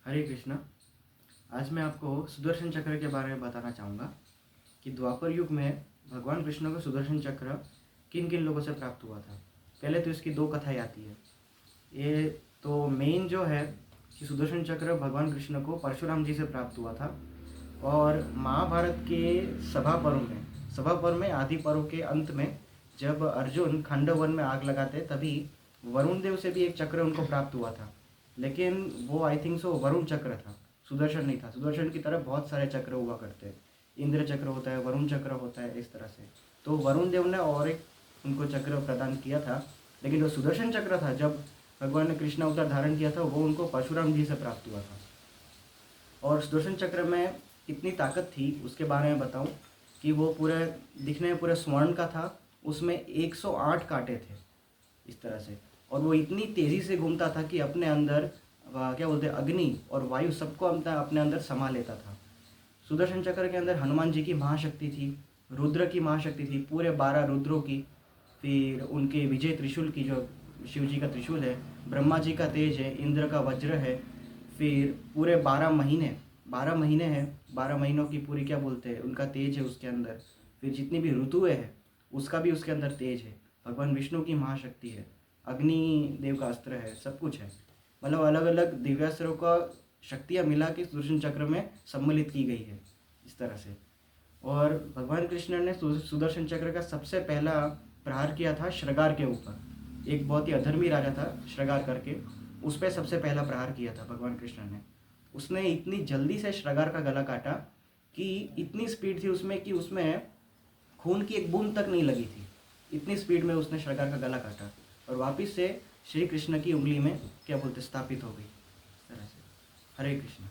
हरे कृष्णा। आज मैं आपको सुदर्शन चक्र के बारे में बताना चाहूँगा कि द्वापर युग में भगवान कृष्ण को सुदर्शन चक्र किन किन लोगों से प्राप्त हुआ था। पहले तो इसकी दो कथाएं आती है। ये तो मेन जो है कि सुदर्शन चक्र भगवान कृष्ण को परशुराम जी से प्राप्त हुआ था और महाभारत के सभा पर्व में आदि पर्व के अंत में जब अर्जुन खंडवन में आग लगाते तभी वरुण देव से भी एक चक्र उनको प्राप्त हुआ था। लेकिन वो आई थिंक सो वरुण चक्र था, सुदर्शन नहीं था। सुदर्शन की तरफ बहुत सारे चक्र हुआ करते हैं, इंद्र चक्र होता है, वरुण चक्र होता है, इस तरह से। तो वरुण देव ने और एक उनको चक्र प्रदान किया था। लेकिन जो सुदर्शन चक्र था, जब भगवान ने कृष्ण अवतार धारण किया था, वो उनको परशुराम जी से प्राप्त हुआ था। और सुदर्शन चक्र में इतनी ताकत थी, उसके बारे में बताऊं कि वो पूरे दिखने में पूरे स्वर्ण का था। उसमें 108 कांटे थे इस तरह से, और वो इतनी तेज़ी से घूमता था कि अपने अंदर क्या बोलते हैं, अग्नि और वायु सबको अपने अंदर समा लेता था। सुदर्शन चक्र के अंदर हनुमान जी की महाशक्ति थी, रुद्र की महाशक्ति थी, पूरे 12 रुद्रों की, फिर उनके विजय त्रिशूल की, जो शिव जी का त्रिशूल है, ब्रह्मा जी का तेज है, इंद्र का वज्र है, फिर पूरे 12 महीने हैं, 12 महीनों की पूरी क्या बोलते हैं, उनका तेज है उसके अंदर। फिर जितनी भी ऋतुएं हैं उसका भी उसके अंदर तेज है। भगवान विष्णु की महाशक्ति है, अग्नि देव का अस्त्र है, सब कुछ है। मतलब अलग अलग दिव्यास्त्रों का शक्तियाँ मिला के सुदर्शन चक्र में सम्मिलित की गई है इस तरह से। और भगवान कृष्ण ने सुदर्शन चक्र का सबसे पहला प्रहार किया था श्रृगार के ऊपर। एक बहुत ही अधर्मी राजा था श्रृगार करके, उस पर सबसे पहला प्रहार किया था भगवान कृष्ण ने। उसने इतनी जल्दी से श्रृगार का गला काटा कि इतनी स्पीड थी उसमें कि उसमें खून की एक बूंद तक नहीं लगी थी। इतनी स्पीड में उसने श्रृगार का गला काटा और वापस से श्री कृष्ण की उंगली में क्या बोलते स्थापित हो गई इस तरह से। हरे कृष्ण।